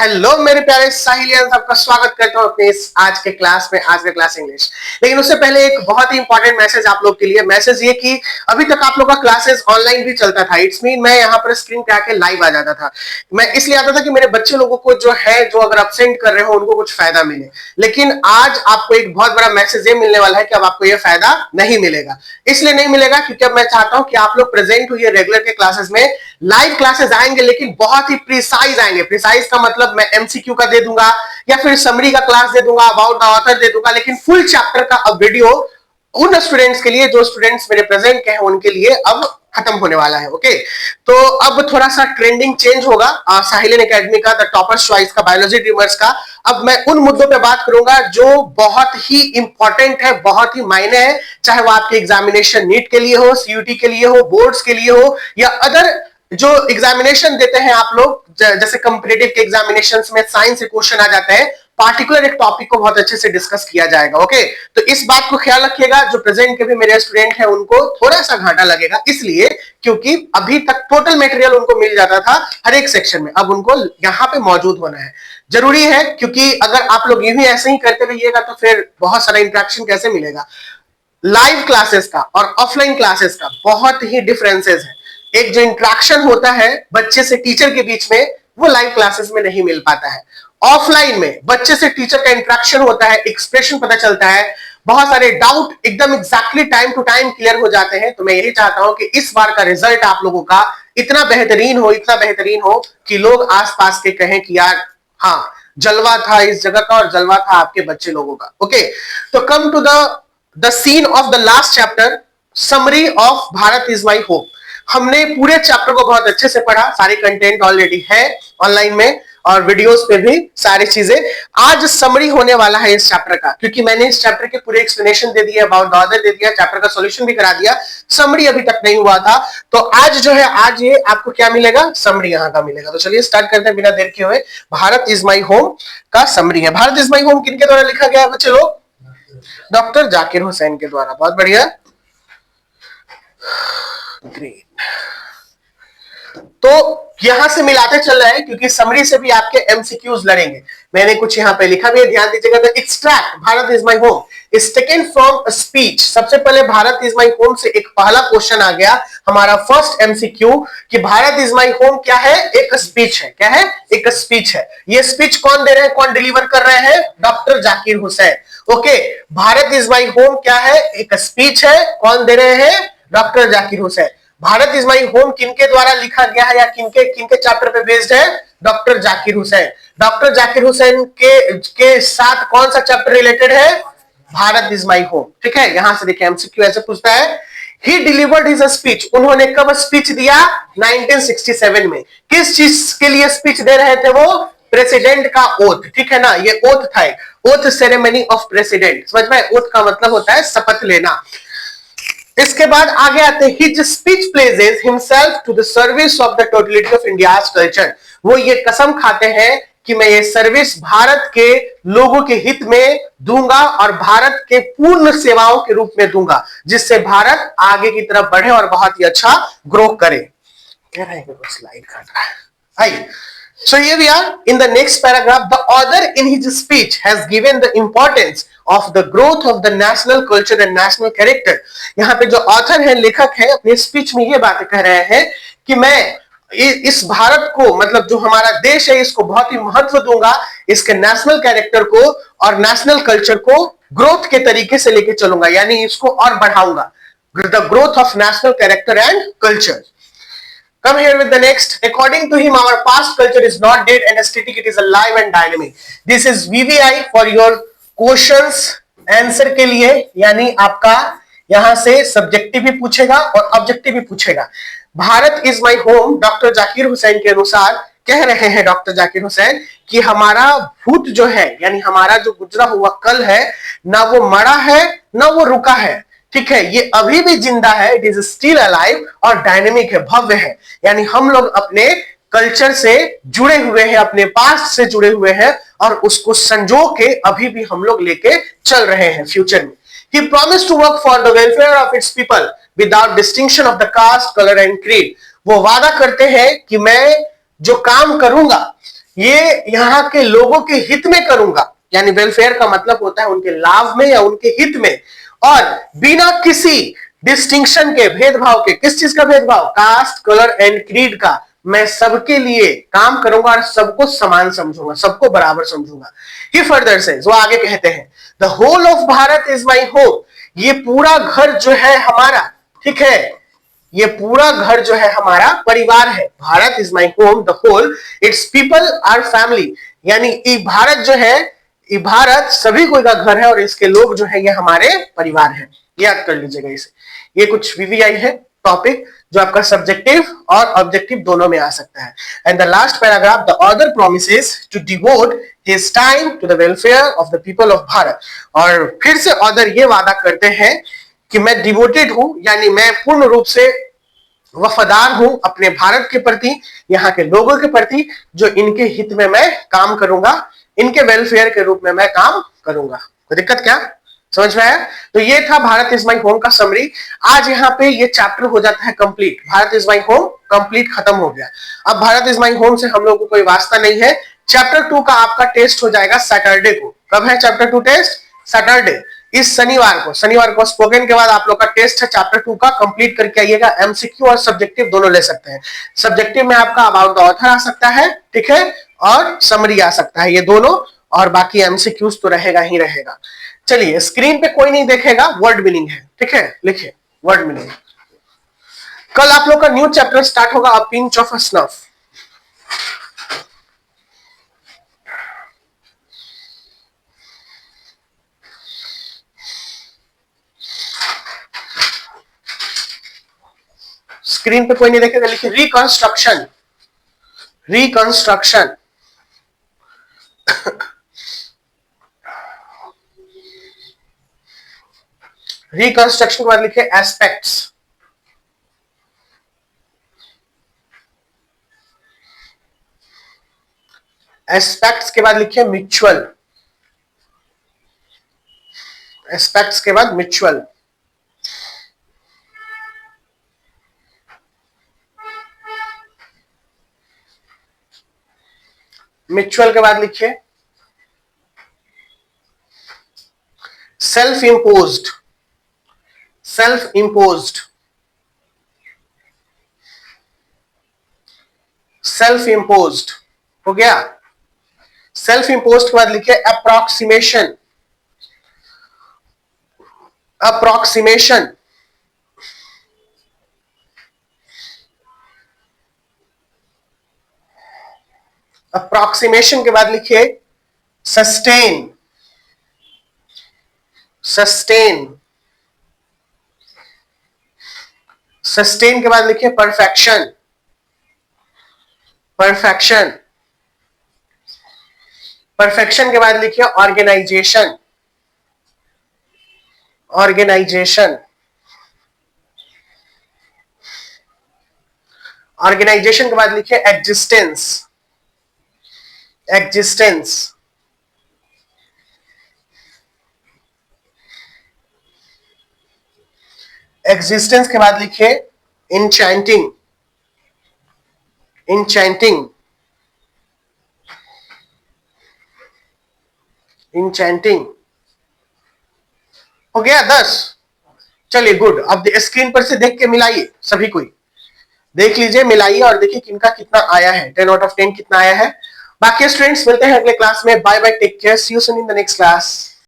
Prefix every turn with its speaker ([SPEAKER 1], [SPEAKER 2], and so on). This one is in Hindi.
[SPEAKER 1] हेलो मेरे प्यारे साहिलियन, सबका स्वागत करता हूं अपने इस आज के क्लास में। आज का क्लास इंग्लिश। लेकिन उससे पहले एक बहुत ही इंपॉर्टेंट मैसेज आप लोग के लिए। मैसेज ये कि अभी तक आप लोग का क्लासेस ऑनलाइन भी चलता था। इट्स मीन मैं यहाँ पर स्क्रीन पे आके लाइव आ जाता था। मैं इसलिए आता था कि मेरे बच्चे लोगों को जो अगर एब्सेंट कर रहे हो उनको कुछ फायदा मिले। लेकिन आज आपको एक बहुत बड़ा मैसेज ये मिलने वाला है कि अब आपको ये फायदा नहीं मिलेगा। इसलिए नहीं मिलेगा क्योंकि अब मैं चाहता हूं कि आप लोग प्रेजेंट हुई रेगुलर के क्लासेस में। लाइव क्लासेस आएंगे लेकिन बहुत ही प्रिसाइज आएंगे। प्रिसाइज का मतलब मैं एमसीक्यू का दे दूंगा या फिर समरी का क्लास दे दूंगा, अबाउट द ऑथर दे दूंगा, लेकिन फुल चैप्टर का अब वीडियो उन स्टूडेंट्स के लिए जो स्टूडेंट्स मेरे प्रेजेंट के हैं उनके लिए अब खत्म होने वाला है। ओके, तो अब थोड़ा सा ट्रेंडिंग चेंज होगा साहिलियन एकेडमी का, द टॉपर्स चॉइस का, बायोलॉजी ड्रीमर्स का। अब मैं उन मुद्दों पे बात करूंगा जो बहुत ही इंपॉर्टेंट है, बहुत ही मायने है, चाहे वो आपके एग्जामिनेशन नीट के लिए हो, सीयूटी के लिए हो, बोर्ड्स के लिए हो, या अदर जो एग्जामिनेशन देते हैं आप लोग, जैसे कंपटीटिव के एग्जामिनेशंस में साइंस से क्वेश्चन आ जाते हैं, पार्टिकुलर एक टॉपिक को बहुत अच्छे से डिस्कस किया जाएगा। ओके, तो इस बात को ख्याल रखिएगा, जो प्रेजेंट के भी मेरे स्टूडेंट हैं उनको थोड़ा सा घाटा लगेगा, इसलिए क्योंकि अभी तक टोटल मटेरियल उनको मिल जाता था हर एक सेक्शन में, अब उनको यहाँ पे मौजूद होना है, जरूरी है। क्योंकि अगर आप लोग यूं ही ऐसे ही करते रहिएगा तो फिर बहुत सारा इंटरेक्शन कैसे मिलेगा। लाइव क्लासेस का और ऑफलाइन क्लासेस का बहुत ही डिफरेंसेस है। एक जो इंटरेक्शन होता है बच्चे से टीचर के बीच में, वो लाइव क्लासेस में नहीं मिल पाता है। ऑफलाइन में बच्चे से टीचर का इंटरेक्शन होता है, एक्सप्रेशन पता चलता है, बहुत सारे डाउट एकदम exactly time to time clear हो जाते हैं। तो मैं यही चाहता हूं कि इस बार का रिजल्ट आप लोगों का इतना बेहतरीन हो, इतना बेहतरीन हो कि लोग आसपास के कहें कि यार हाँ, जलवा था इस जगह का और जलवा था आपके बच्चे लोगों का। ओके, तो come to the scene of the last chapter, summary of Bharat is my hope. हमने पूरे चैप्टर को बहुत अच्छे से पढ़ा, सारे कंटेंट ऑलरेडी है ऑनलाइन में और वीडियोस पे भी सारी चीजें। आज समरी होने वाला है इस चैप्टर का, क्योंकि मैंने इस चैप्टर के पूरे एक्सप्लेनेशन दे दिया, अबाउट द ऑथर दे दिया, चैप्टर का सॉल्यूशन भी करा दिया, समरी अभी तक नहीं हुआ था। तो आज जो है, आज ये आपको क्या मिलेगा, समरी यहाँ का मिलेगा। तो चलिए स्टार्ट करते हैं बिना देर के हुए। भारत इज माई होम का समरी है। भारत इज माई होम किनके द्वारा लिखा गया बच्चे लोग? डॉक्टर जाकिर हुसैन के द्वारा। बहुत बढ़िया, ग्रेट। तो यहां से मिलाते चल रहे हैं क्योंकि समरी से भी आपके एमसीक्यूज लड़ेंगे। मैंने कुछ यहां पे लिखा भी है, ध्यान दीजिएगा। The extract Bharat is my home is taken from a speech. सबसे पहले भारत इज माई होम से एक पहला क्वेश्चन आ गया, हमारा फर्स्ट एमसीक्यू, कि भारत इज माई होम क्या है? एक स्पीच है। क्या है? एक स्पीच है। ये स्पीच कौन दे रहे हैं, कौन डिलीवर कर रहे हैं? Doctor Zakir Hussain. Okay, Bharat is my home क्या है? एक स्पीच है। कौन दे रहे हैं? Doctor Zakir Hussain. Bharat is my home किनके द्वारा लिखा गया है या किनके किनके चैप्टर पे बेस्ड है? डॉक्टर जाकिर हुसैन। डॉक्टर जाकिर हुसैन के साथ कौन सा चैप्टर रिलेटेड है? Bharat is my home. ठीक है, यहां से देखिए एमसीक्यू ऐसे पूछता है, ही डिलीवर्ड हिज स्पीच। उन्होंने कब स्पीच दिया? 1967 में। किस चीज के लिए स्पीच दे रहे थे वो? प्रेसिडेंट का ओथ। ठीक है ना, ये ओथ था, ओथ सेरेमनी ऑफ प्रेसिडेंट। समझ में? ओथ का मतलब होता है शपथ लेना। इसके बाद आगे आते हैं, his speech pledges himself to the service of the totality of India's culture. वो ये कसम खाते हैं कि मैं ये सर्विस भारत के लोगों के हित में दूंगा और भारत के पूर्ण सेवाओं के रूप में दूंगा, जिससे भारत आगे की तरफ बढ़े और बहुत ही अच्छा ग्रो करे। कह रहे हैं स्लाइड काट रहा है। आइए, so here we are in the next paragraph. The author in his speech has given the importance of the growth of the national culture and national character. यहाँ पे जो ऑथर है, लेखक है, अपने स्पीच में ये बातें कह रहे हैं कि मैं इस भारत को, मतलब जो हमारा देश है, इसको बहुत ही महत्व दूंगा, इसके नेशनल कैरेक्टर को और नेशनल कल्चर को ग्रोथ के तरीके से लेके चलूंगा, यानी इसको और बढ़ाऊंगा। The growth of national character and culture. Come here with the next. According to him, our past culture is not dead and static; it is alive and dynamic. This is VVI for your questions answer के लिए, यानी आपका यहां से सब्जेक्टिव भी पूछेगा और ऑब्जेक्टिव भी पूछेगा। Bharat is my home, doctor Zakir Hussain के अनुसार कह रहे हैं डॉक्टर जाकिर हुसैन कि हमारा भूत जो है, यानी हमारा जो गुजरा हुआ कल है, ना वो मरा है ना वो रुका है। ठीक है, ये अभी भी जिंदा है, इट इज स्टिल अलाइव और डायनेमिक है, भव्य है। यानी हम लोग अपने कल्चर से जुड़े हुए हैं, अपने पास्ट से जुड़े हुए हैं और उसको संजो के अभी भी हम लोग लेके चल रहे हैं फ्यूचर में। He promised to work for the welfare of its people without distinction of the caste, color and creed. वो वादा करते हैं कि मैं जो काम करूंगा ये यहाँ के लोगों के हित में करूंगा, यानी वेलफेयर का मतलब होता है उनके लाभ में या उनके हित में, और बिना किसी डिस्टिंक्शन के, भेदभाव के। किस चीज का भेदभाव? कास्ट, कलर एंड क्रीड का। मैं सबके लिए काम करूंगा और सबको समान समझूंगा, सबको बराबर समझूंगा। ही फर्दर से वो आगे कहते हैं, the whole of Bharat is my home. ये पूरा घर जो है हमारा, ठीक है, ये पूरा घर जो है हमारा परिवार है। Bharat is my home, the whole, its people are family. यानी ये भारत जो है, ये भारत सभी कोई का घर है और इसके लोग जो है ये हमारे परिवार है। याद कर लीजिएगा इसे। ये कुछ वीवीआई है टॉपिक जो आपका सब्जेक्टिव और ऑब्जेक्टिव दोनों में आ सकता है। And the last paragraph, the author promises to devote his time to the welfare of the people of Bharat. और फिर से ऑथर ये वादा करते हैं कि मैं डिवोटेड हूं, यानी मैं पूर्ण रूप से वफादार हूं अपने भारत के प्रति, यहाँ के लोगों के प्रति, जो इनके हित में मैं काम करूंगा, इनके वेलफेयर के रूप में मैं काम करूंगा। कोई दिक्कत क्या? समझ में आया? तो ये था भारत इज माई होम का समरी। आज यहाँ पे ये चैप्टर हो जाता है complete. Bharat is my home complete खत्म हो गया। अब भारत इज माई होम से हम लोग को कोई वास्ता नहीं है। चैप्टर 2 का आपका टेस्ट हो जाएगा सैटरडे को। कब है चैप्टर 2 टेस्ट? सैटरडे, इस शनिवार को। शनिवार को स्पोकन के बाद आप लोग का टेस्ट है चैप्टर 2 का, कंप्लीट करके आइएगा। एमसीक्यू और सब्जेक्टिव दोनों ले सकते हैं। सब्जेक्टिव में आपका अबाउट द ऑथर आ सकता है, ठीक है, और समरी आ सकता है, ये दोनों, और बाकी एमसीक्यूज तो रहेगा ही रहेगा। चलिए, स्क्रीन पे कोई नहीं देखेगा, वर्ड मीनिंग है, ठीक है, लिखिए वर्ड मीनिंग। कल आप लोग का न्यू चैप्टर स्टार्ट होगा, a pinch of a snuff. Screen पे कोई नहीं देखेगा, लिखिए रिकंस्ट्रक्शन। रिकंस्ट्रक्शन रिकंस्ट्रक्शन के बाद लिखिए एस्पेक्ट्स। एस्पेक्ट्स के बाद लिखिए म्यूचुअल। एस्पेक्ट्स के बाद म्यूचुअल। म्यूचुअल के बाद लिखिए self imposed. Self imposed. Self imposed हो गया। सेल्फ इंपोज्ड के बाद लिखिए अप्रोक्सीमेशन। अप्रोक्सीमेशन। अप्रोक्सीमेशन के बाद लिखिए सस्टेन। सस्टेन। सस्टेन के बाद लिखिए परफेक्शन। परफेक्शन। परफेक्शन के बाद लिखिए ऑर्गेनाइजेशन। ऑर्गेनाइजेशन। ऑर्गेनाइजेशन के बाद लिखिए एग्जिस्टेंस। एग्जिस्टेंस। एग्जिस्टेंस के बाद लिखिए इंचैंटिंग। इंचैंटिंग। इंचैंटिंग हो गया 10। चलिए गुड। अब स्क्रीन पर से देख के मिलाइए, सभी कोई देख लीजिए, मिलाइए और देखिए किनका कितना आया है, 10 आउट ऑफ 10 कितना आया है। बाकी स्टूडेंट्स मिलते हैं अगले क्लास में। Bye bye, take care, see you soon in the next class.